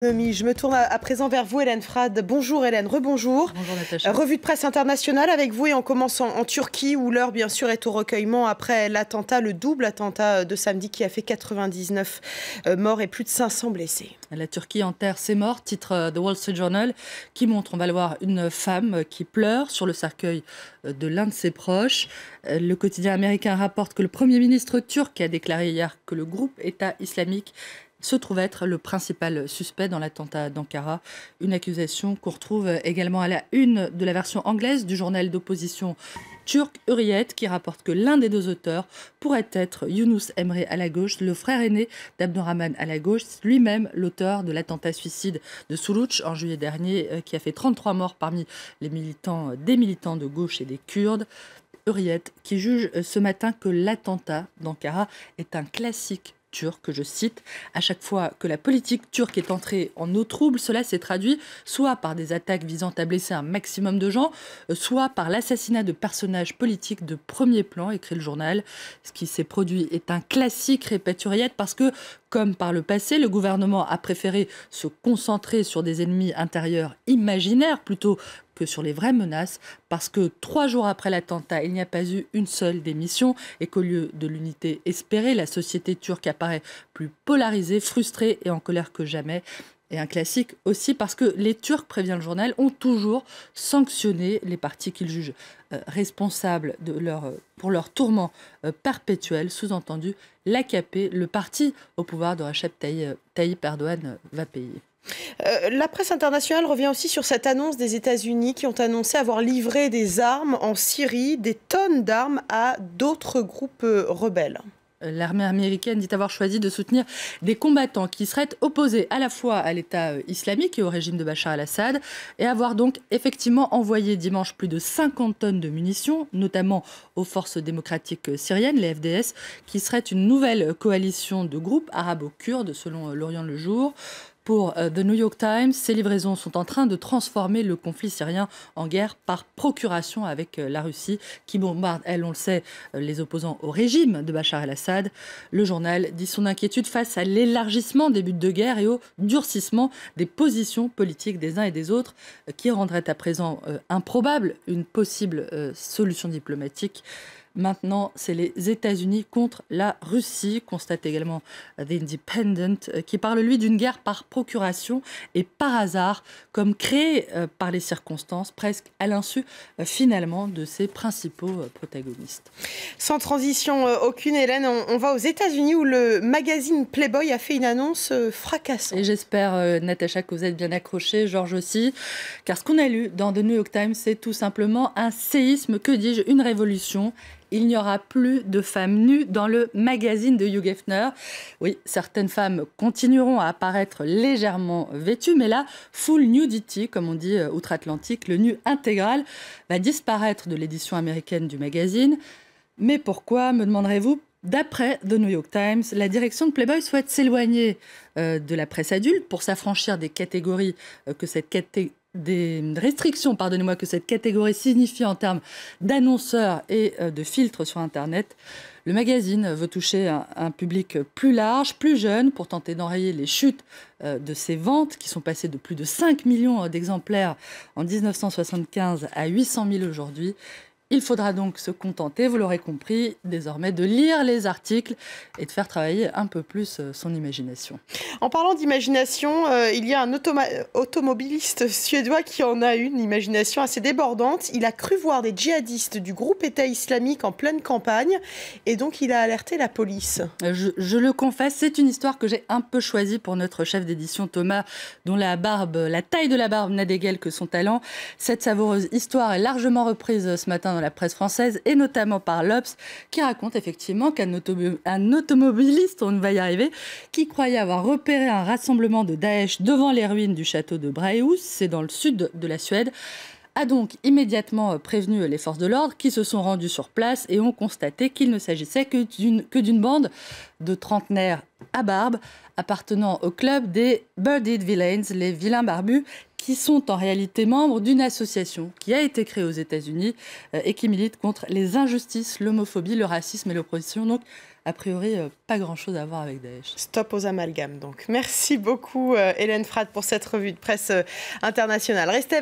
Je me tourne à présent vers vous, Hélène Frade. Bonjour Hélène, rebonjour. Bonjour Natacha. Revue de presse internationale avec vous et on commence en Turquie où l'heure bien sûr est au recueillement après l'attentat, le double attentat de samedi qui a fait 99 morts et plus de 500 blessés. La Turquie enterre ses morts, titre The Wall Street Journal, qui montre, on va le voir, une femme qui pleure sur le cercueil de l'un de ses proches. Le quotidien américain rapporte que le Premier ministre turc a déclaré hier que le groupe État islamique se trouve être le principal suspect dans l'attentat d'Ankara. Une accusation qu'on retrouve également à la une de la version anglaise du journal d'opposition turc Hürriyet, qui rapporte que l'un des deux auteurs pourrait être Yunus Emre Alagoş, le frère aîné d'Abdurrahman Alagoş, lui-même l'auteur de l'attentat suicide de Suruç en juillet dernier, qui a fait 33 morts parmi des militants de gauche et des Kurdes. Hürriyet qui juge ce matin que l'attentat d'Ankara est un classique turc, je cite, à chaque fois que la politique turque est entrée en eau trouble, cela s'est traduit soit par des attaques visant à blesser un maximum de gens, soit par l'assassinat de personnages politiques de premier plan, écrit le journal. Ce qui s'est produit est un classique, répète Hürriyet, parce que, comme par le passé, le gouvernement a préféré se concentrer sur des ennemis intérieurs imaginaires plutôt que sur les vraies menaces, parce que 3 jours après l'attentat, il n'y a pas eu une seule démission et qu'au lieu de l'unité espérée, la société turque apparaît plus polarisée, frustrée et en colère que jamais. Et un classique aussi parce que les Turcs, prévient le journal, ont toujours sanctionné les partis qu'ils jugent responsables pour leur tourment perpétuel, sous-entendu l'AKP, le parti au pouvoir de Recep Tayyip Erdogan, va payer. La presse internationale revient aussi sur cette annonce des États-Unis qui ont annoncé avoir livré des armes en Syrie, des tonnes d'armes à d'autres groupes rebelles. L'armée américaine dit avoir choisi de soutenir des combattants qui seraient opposés à la fois à l'État islamique et au régime de Bachar el-Assad et avoir donc effectivement envoyé dimanche plus de 50 tonnes de munitions, notamment aux forces démocratiques syriennes, les FDS, qui seraient une nouvelle coalition de groupes arabo-kurdes selon l'Orient le Jour. Pour The New York Times, ces livraisons sont en train de transformer le conflit syrien en guerre par procuration avec la Russie, qui bombarde, elle, on le sait, les opposants au régime de Bachar el-Assad. Le journal dit son inquiétude face à l'élargissement des buts de guerre et au durcissement des positions politiques des uns et des autres, qui rendrait à présent improbable une possible solution diplomatique. Maintenant, c'est les États-Unis contre la Russie, constate également The Independent, qui parle, lui, d'une guerre par procuration et par hasard, comme créée par les circonstances, presque à l'insu, finalement, de ses principaux protagonistes. Sans transition aucune, Hélène, on va aux États-Unis où le magazine Playboy a fait une annonce fracassante. Et j'espère, Natacha, que vous êtes bien accrochée, Georges aussi, car ce qu'on a lu dans The New York Times, c'est tout simplement un séisme, que dis-je, une révolution. Il n'y aura plus de femmes nues dans le magazine de Hugh Hefner. Oui, certaines femmes continueront à apparaître légèrement vêtues, mais là, full nudity, comme on dit outre-Atlantique, le nu intégral, va disparaître de l'édition américaine du magazine. Mais pourquoi, me demanderez-vous? D'après The New York Times, la direction de Playboy souhaite s'éloigner de la presse adulte pour s'affranchir des catégories des restrictions, pardonnez-moi, que cette catégorie signifie en termes d'annonceurs et de filtres sur Internet. Le magazine veut toucher un public plus large, plus jeune, pour tenter d'enrayer les chutes de ses ventes, qui sont passées de plus de 5 millions d'exemplaires en 1975 à 800 000 aujourd'hui. Il faudra donc se contenter, vous l'aurez compris, désormais de lire les articles et de faire travailler un peu plus son imagination. En parlant d'imagination, il y a un automobiliste suédois qui en a une imagination assez débordante. Il a cru voir des djihadistes du groupe État islamique en pleine campagne et donc il a alerté la police. Je le confesse, c'est une histoire que j'ai un peu choisie pour notre chef d'édition Thomas, dont la taille de la barbe n'a d'égal que son talent. Cette savoureuse histoire est largement reprise ce matin dans la presse française et notamment par l'Obs, qui raconte effectivement qu'un automobiliste, on va y arriver, qui croyait avoir repéré un rassemblement de Daesh devant les ruines du château de Brähus, c'est dans le sud de la Suède, a donc immédiatement prévenu les forces de l'ordre qui se sont rendues sur place et ont constaté qu'il ne s'agissait que d'une bande de trentenaires à barbe appartenant au club des Bearded Villains, les vilains barbus, qui sont en réalité membres d'une association qui a été créée aux États-Unis et qui milite contre les injustices, l'homophobie, le racisme et l'oppression. Donc, a priori, pas grand-chose à voir avec Daesh. Stop aux amalgames, donc. Merci beaucoup, Hélène Frade, pour cette revue de presse internationale. Restez